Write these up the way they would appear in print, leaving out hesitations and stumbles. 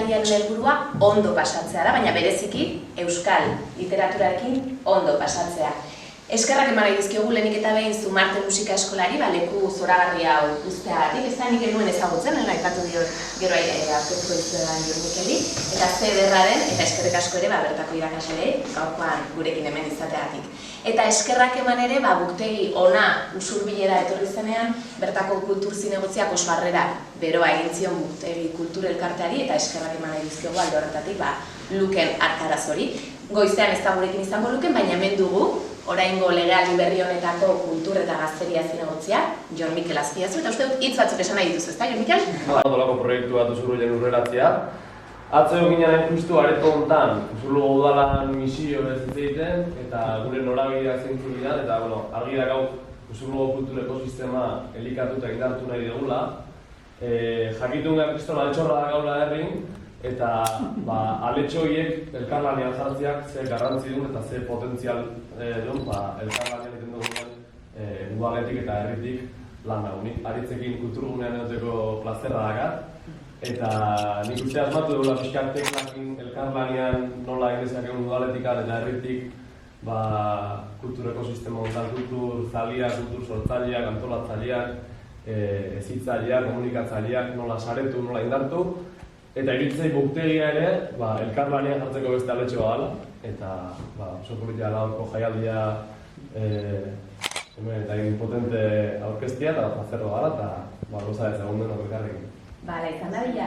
ekitaldiaren helburua ondo pasatzea da, baina bereziki euskal literaturarekin ondo pasatzea. Eskerrak eman nahi dizkiogu lehenik eta behin Zumarte musika eskolari leku zoragarri hau uzteagatik. Ez da nik enuen ezagutzen, aipatu diot gero aurkeztuko dizuetan Jon Mikeli, eta ze ederra den, eta eskerrik asko ere bertako irakasleei gaurkoan gurekin hemen izateagatik. Eta eskerrak eman ere buktegi ona usurbilera etorri zenean, bertako kultur zinegotziak oso harrera beroa egin zion buktegi kultur elkarteari, eta eskerrak eman nahi dizkiogu alde horretatik Luken Arkarazori. Goizean ez da gurekin izango Luken, baina hemen dugu oraingo legealdi berri honetako kultur eta gazteria zinegotzia, Jon Mikel Azpiazu, eta uste dut hitz batzuk esan nahi dituzu, ezta, Jon Mikel? Dolako proiektu bat Usurbilen urreratzea. Atzeo ginen justu areto hontan, Usurluko udalan misio ez egiten, eta gure norabideak zeintzuk dira, eta argi da gaur Usurluko kultur ekosistema elikatuta indartu nahi dugula. Jakitun gara kriston aletxorra da gaula herrin, eta aletxo horiek elkarlanean jartziak ze garrantzi duen eta ze potentzial duen elkarlanean egiten dugunean udaletik eta herritik lan nagunik. Aritzekin kulturgunean egoteko plazerra dakar. Eta nik uste asmatu dugula pixkar teklakin elkarlanean nola egizak egun udaletikan eta herritik kultur ekosistema honetan, kultur zaliak, kultur sortzaileak, antolatzaileak, hezitzaileak, komunikatzaileak nola saretu, nola indartu. Eta iritzei buktegia ere, elkarlanean jartzeko beste aletxo badala. Eta oso politia laurko jaialdia eta egin potente aurkeztia eta plazerro gara eta goza ez egun denok elkarrekin. Bala, izan da bila.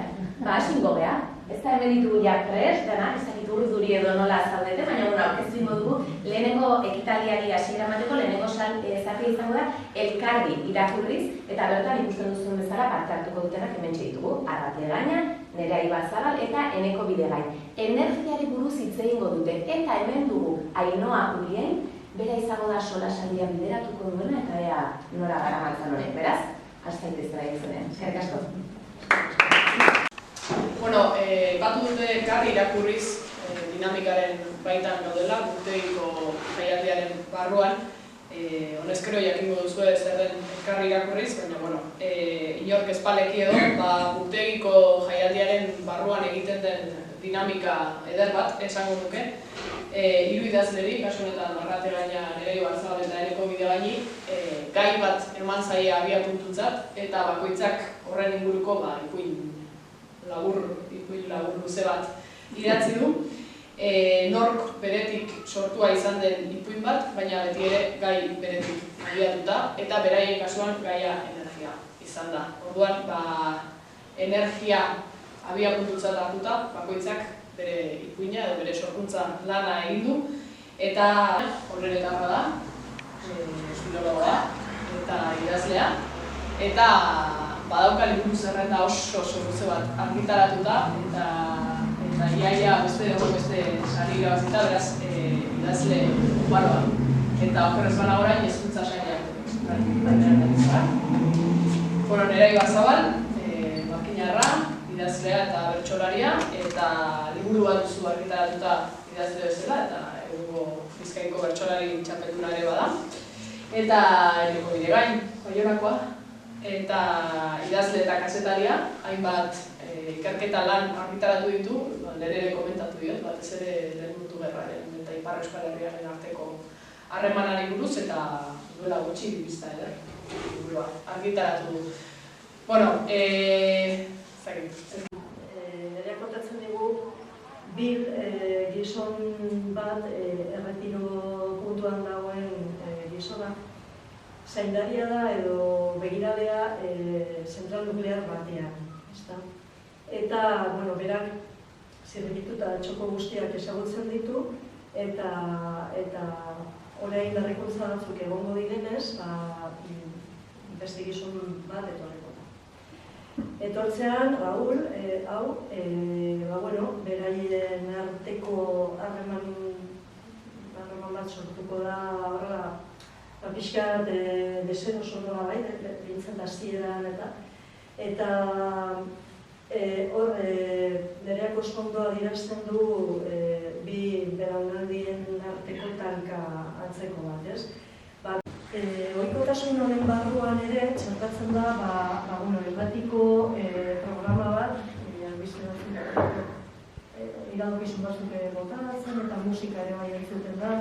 Asingo geha. Ez da hemen ditugu jakres, dena, ezakitu urduri edo nola zaudete, baina aurkeztu ingo dugu lehenengo ekitaldiari hasiera emateko, lehenengo zatia izango da elkarri irakurriz, eta bertan ikusten duzuen bezala parte hartuko dutenak hemen ditugu. Arrate Gaina, Nerea Ibazabal eta Eneko Bidegai. Energiari buruz hitz egingo dute, eta hemen dugu Ainhoa Urien, bera izango da solasaldia bideratuko duena, eta ea nora garamatzan honek, beraz, hastaitezera egin zenean. Eskerrik asko. Batu dute elkarri irakurriz dinamikaren baitan gaudela, buktegiko jaialdiaren barruan. Honezkero jakingo duzue zer den elkarri irakurriz, baina inork espaleki edo buktegiko jaialdiaren barruan egiten den dinamika eder bat, esango nuke. Hiru idazleri, kasu honetan Arrate Gaina, Nerea Ibazabal eta Eneko Bidegai, gai bat eman zaie abiapuntutzat, eta bakoitzak horren inguruko ipuin labur luze bat idatzi du. Nork beretik sortua izan den ipuin bat, baina beti ere gai beretik abiatuta, eta beraien kasuan gaia energia izan da. Orduan, energia abiapuntutzat hartuta, bakoitzak bere ipuina edo bere sorkuntza lana egin du, eta horrenetarra da, filologoa eta idazlea, eta badauka liburu zerrenda oso luze bat argitaratuta, eta iaia beste sari irabazita, beraz idazle uparoa. Eta okerrez bana orain hezkuntza sailak. Nerea Ibazabal, makinarra, idazlea eta bertsolaria, eta liburu bat duzu argitaratuta idazle bezala, eta egungo Bizkaiko bertsolari txapelduna ere bada. Eta Eneko Bidegai, Baionakoa, eta idazle eta kazetaria, hainbat ikerketa lan argitaratu ditu, nire ere komentatu diot, batez ere lehen mundu gerraren eta Ipar Euskal Herriaren arteko harremanari buruz, eta duela gutxi bizta ere argitaratu du. Nerea kontatzen digu, gizon bat erretiro puntuan dagoen gizona, zaindaria da edo begiralea zentral nuklear batean. Eta, berak zirrikitu eta txoko guztiak ezagutzen ditu, eta orain berrikuntza batzuk egongo direnez, beste gizon bat etorriko da. Etortzean, Raúl, beraien arteko harreman bat sortuko da horrela, pixkat desero sondoa bai, bintzen hasieran eta hor Nereak oskondoa adierazten du bi belaunaldien arteko talka antzeko bat, ez? Ohikotasun honen barruan ere txertatzen da enbatiko programa bat, albiste iradokizun batzuk botatzen eta musika ere bai entzuten da.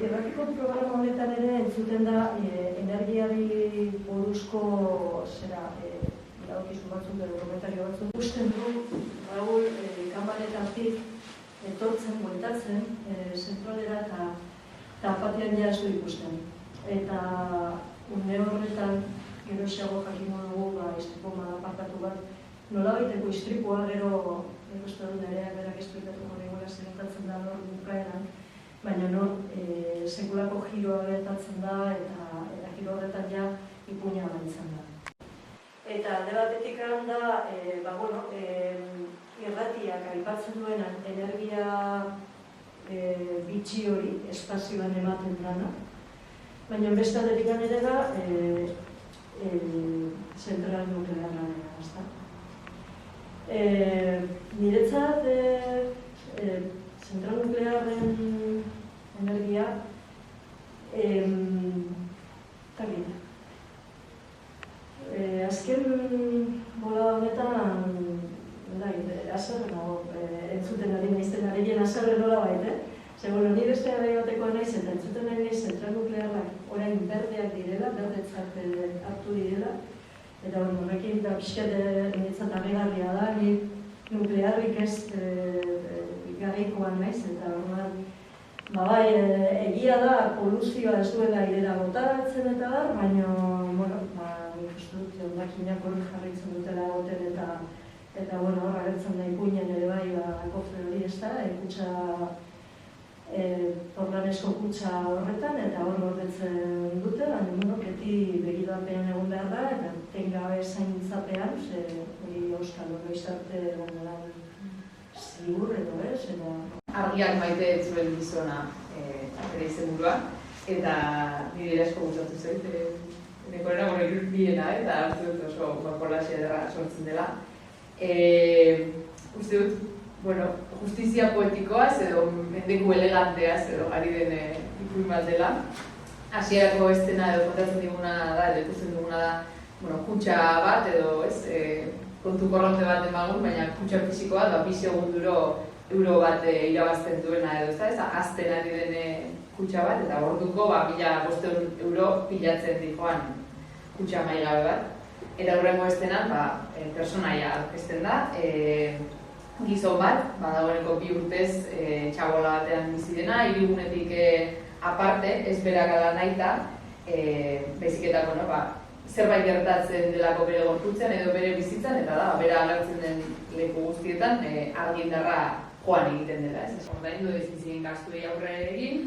Irratiko programa honetan ere entzuten da energiari buruzko iradokizun batzuk edo komentario batzuk. Ikusten du, Raúl, kanbaretatik etortzen, bueltatzen, zentralera eta batean ja ez du ikusten. Eta une horretan, gero esago jakingo dugu, istripu aparkatu bat, nolabaiteko istripua gero uste dut nereak berak esplikatuko negoela zeretatzen da nor bukaeran, baina nor sekulako giroa gertatzen da eta giro horretan ja ipuina baitzen da. Eta alde batetik da, irratiak aipatzen duen energia bitxi hori espazioan ematen dana, baina beste aldetik ere da zentral nuklearra dena, ezta? Niretzat zentral nuklearren energia azken bolada honetan azerre nago entzuten ari naizten areien azerre nola baita. Ni beste ari batekoa naiz eta entzuten ari naiz zentral nuklearrak orain berdeak direla, berdetzat hartu direla. Eta horrekin da pixkat niretzat harrigarria da, ni nuklearrik ez garrikoan naiz, eta egia da poluzioa ez duela airera botatzen eta bar, baina, nik uste dut hondakinak hori jarraitzen dutela egoten eta hor agertzen da ipuinen ere bai kofre hori ez da, kutsa organesko kutsa horretan eta hor gordetzen dute, baina beti begirapean egon behar da eta tengabe zaintzapean, hori euskal hori izarte zigur edo ez, eta... Argiak maite zuen gizona bere izenburuan, eta nire asko gustatu zait, nekorera biena eta hartu dut oso kolaxea ederra sortzen dela. Uste dut, justizia poetikoaz edo mendeku eleganteaz edo ari den ipuin bat dela. Hasierako estena edo kontatzen diguna da, edo ikusten duguna da, kutxa bat edo kontu korronte bat emagun, baina kutxa fisiko bat, 2 segunduro euro bat irabazten duena edo, ez da, azten ari den kutxa bat, eta orduko 1.500 euro pilatzen dihoan kutxa maigabe bat. Eta hurrengo estenan, personaia aurkezten da, gizon bat, dagoeneko 2 urtez txabola batean bizi dena, hirigunetik aparte, ez berak ala nahita, baizik eta, zerbait gertatzen delako bere gorputzen edo bere bizitzan, eta da, bera agertzen den leku guztietan argindarra joan egiten dela. Ordaindu ezin ziren gastuei aurrera egin,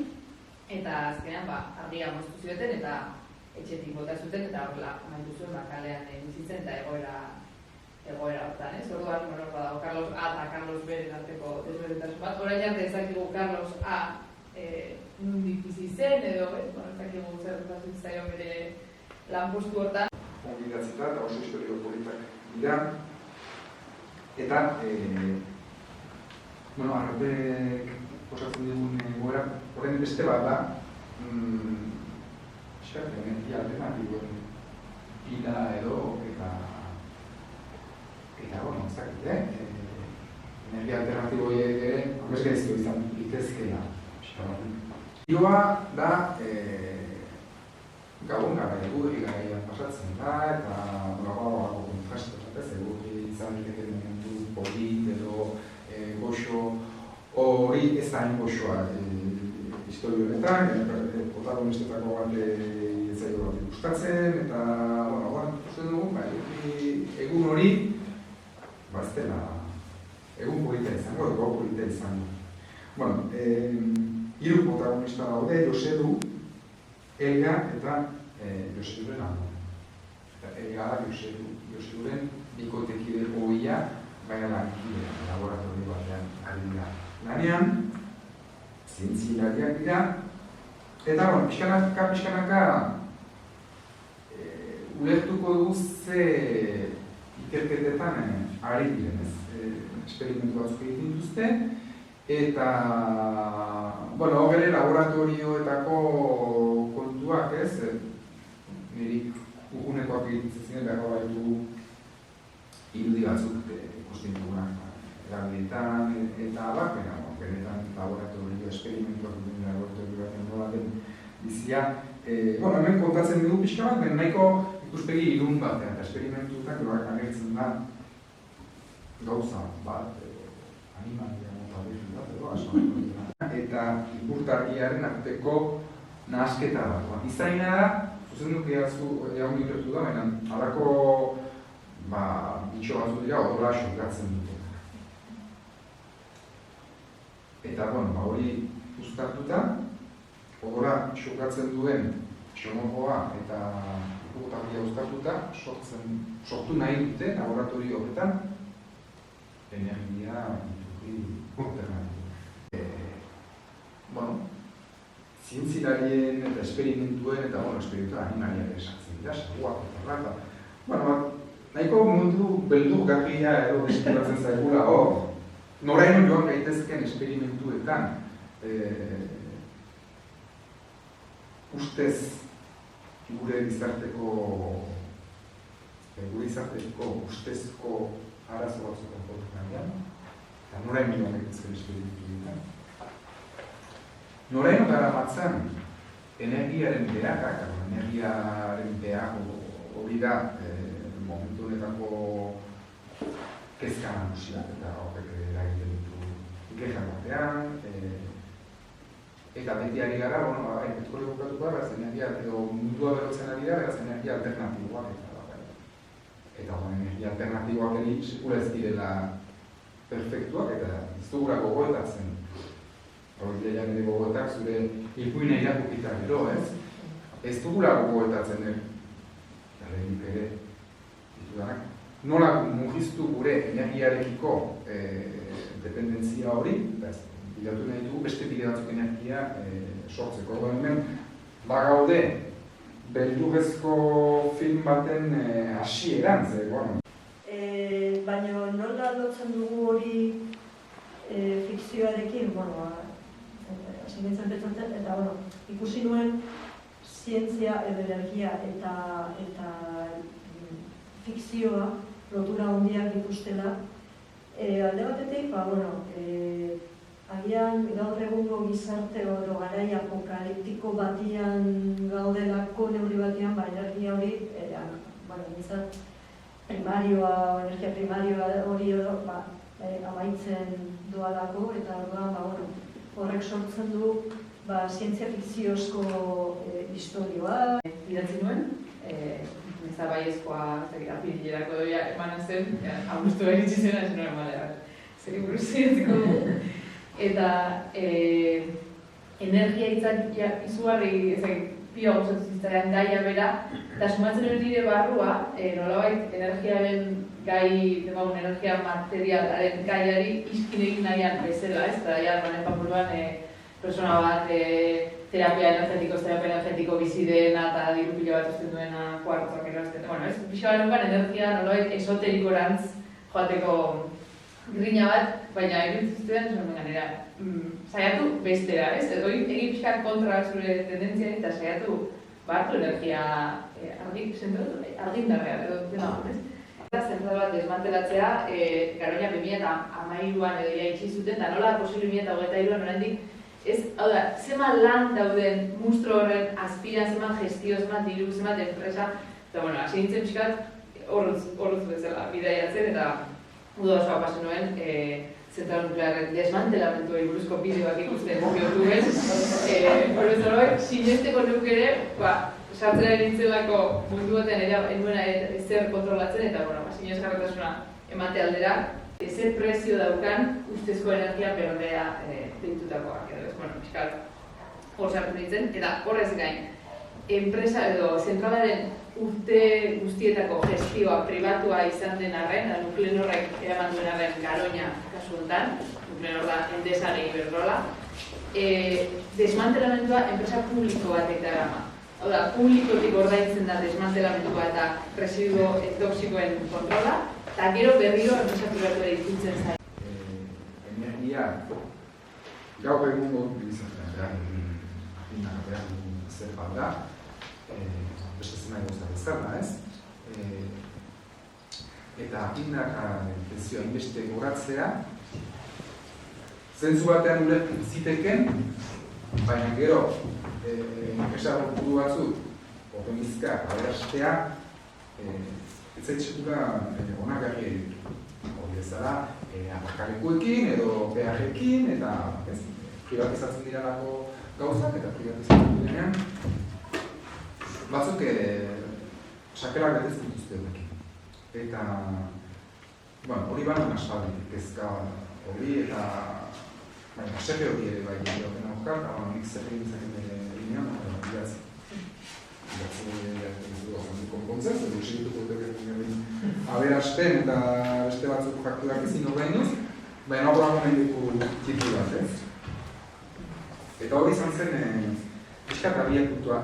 eta azkenean argia moztu zioten eta etxetik bota zuten, eta horrela amaitu zuen kalean bizitzen eta egoera hortan. Orduan, badago Carlos A eta Carlos B arteko desberdintasun bat. Orain arte ezakigu Carlos A nondik bizi zen edo, ezakigu zer gertatu zaion bere lanpostu hortan. Ongidatzita eta oso historiko politak dira. Eta, Arrepek osatzen digun egoera, horren beste bat da, energia alternatiboen pila edo eta ez dakit, energia alternatiboiek ere amesgaizko izan litezkeela. Zioa da gabon gara egurri garaian pasatzen da eta gaurako kontrastu egurri izan liteke momentu polit edo goxo hori ez da hain goxoa historio honetan, protagonistetako bat etzaio bat ikustatzen eta ikusten dugu, egun hori ez dela egun polita izango, edo polita izango. Hiru protagonista daude, Josedu, Elga eta Joseduren aldo. Elga da Joseduren bikotekide ohia, baina laboratorio batean ari dira lanean, zientzilariak dira, eta pixkanaka ulertuko dugu ze ikerketetan ari diren, esperimentu batzuk egiten dituzte, eta bere laboratorioetako kontuak niri unekoak egiten ziren behar baitu irudi batzuk ikusten dugunak erabilietan eta abar, benetan laboratorio esperimentuak duen laboratorio baten nola den bizia. Hemen kontatzen dugu pixka bat, nahiko ikuspegi ilun batean, eta esperimentuetan agertzen da gauza bat, animalia mota bat edo asmatu eta ipurtargiaren arteko nahasketa bat. Izaina da, zuzenduki egon ditutu da, baina halako bitxo batzu dira odola xokatzen dute. Eta, hori uztartuta, odola xokatzen duen xomogoa eta ipurtargia uztartuta sortu nahi dute laboratorio horretan energia alternatiboa. Zientzilarien eta esperimentuen eta esperimentua animaliak esatzen dira, saguak eta rata. Nahiko mundu beldurgarria edo deskribatzen zaigula hor, noraino joan gaitezken esperimentuetan ustez gure gizarteko ustezko arazo batzuk konpondu nahian, eta noraino joan gaitezken esperimentuetan. Noraino gara batzan, energiaren behakak, energiaren behak hori da momentu honetako kezka nagusiak eta horrek eragiten ditu gerra batean, eta beti ari gara, petrolio bukatuko da, beraz energia, edo mundua berotzen ari da, beraz energia alternatiboak eta energia alternatiboak eri sekula ez direla perfektuak eta ez dugula gogoetatzen. Hori dira nire gogoetak zure ipuina irakurkita gero, ez? Ez dugula gogoetatzen lehenik ere ditudanak. Nola mugiztu gure energiarekiko dependentzia hori, bilatu nahi dugu beste bide batzuk energia sortzeko. Hemen bagaude beldurrezko film baten hasieran, baina nola lotzen dugu hori fikzioarekin, hasi nintzen petzatzen, eta ikusi nuen zientzia edo energia eta fikzioa lotura handiak ikustela. Alde batetik, agian gaur egungo gizarte edo garai apokaliptiko batian gaudelako neurri batian, energia hori, nintzat energia primarioa hori amaitzen doalako, eta horrek sortzen du zientzia fikziozko historioa. Idatzi nuen, meza baiezkoa apirilerako doia emanen zen, abuztu eritzi zen, ez nuen emalea, zer buruz zientziko dugu. Eta energia hitzak izugarri pioa gustatzen ziztaren gaia bera, eta sumatzen hori nire barrua, nolabait energiaren gai, energia materialaren gaiari iskin egin nahian bezala, ez da, banen papuruan persona bat terapia energetiko bizi dena eta diru pila bat usten duena kuartzoak erosten. Ez pixka bat nunkan energia nolabait esoterikorantz joateko grina bat, baina iruditzen zuen saiatu bestera, ez? Egin pixka kontra zure tendentziari eta saiatu bartu energia argindarrean edo dena bat, ez? Zentral bat desmantelatzea, Garoña 2013an edo ja itxi zuten, eta nola posible 2023an oraindik, ez, hau da, zeman lan dauden munstro horren azpiran, zeman gestio, zeman diru, zeman enpresa, eta hasi nintzen pixkat horruz bezala bidaiatzen, eta uda osoa pasen nuen, zentral nuklearren desmantelamentuari buruzko bideoak ikusten YouTubez. Horrez sinesteko nuk ere, sartzera nintzelako mundu batean enuen ezer kontrolatzen, eta sinesgarritasuna emate aldera, ezer prezio daukan ustezko energia berdea deitutakoak edo. Fiskal hor sartu nintzen, eta horrez gain, enpresa edo zentralaren urte guztietako gestioa pribatua izan den arren, Nuklenorrek eraman duen arren Garoña kasu honetan, Nuklenor da Endesa eta Iberdrola, desmantelamentua enpresa publiko batek da erama. Hau da, publikotik ordaintzen da desmantelamentua eta residuo toxikoen kontrola, eta gero berriro enpresa pribatuera itzultzen zain. Energia gaur egungo utilizatzen behar dugun zer bat da, beste zena guztat ez da, ez? eta indaka prezioa inbeste goratzea, zentzu batean ulertu ziteken, baina gero, enpresa buru batzuk, open bizka, aberastea, ez zaitxekura onagarria ditu. Hori bezala, aparkalekuekin edo peajekin, eta privatizatzen diralako gauzak, eta privatizatzen direnean, batzuk sakelak betez dituzte horrekin. Eta, hori banan aspalditik kezka hori, eta baina, sepe hori ere bai dira horren aukar, eta nik zer egin zaken linean, bilatzi. Konpontzen, edo segituko dut aberasten eta beste batzuk fakturak ezin horreinuz, baina hori nahi dugu tipu bat, ez? Eta hori izan zen, pixkat abiapuntua.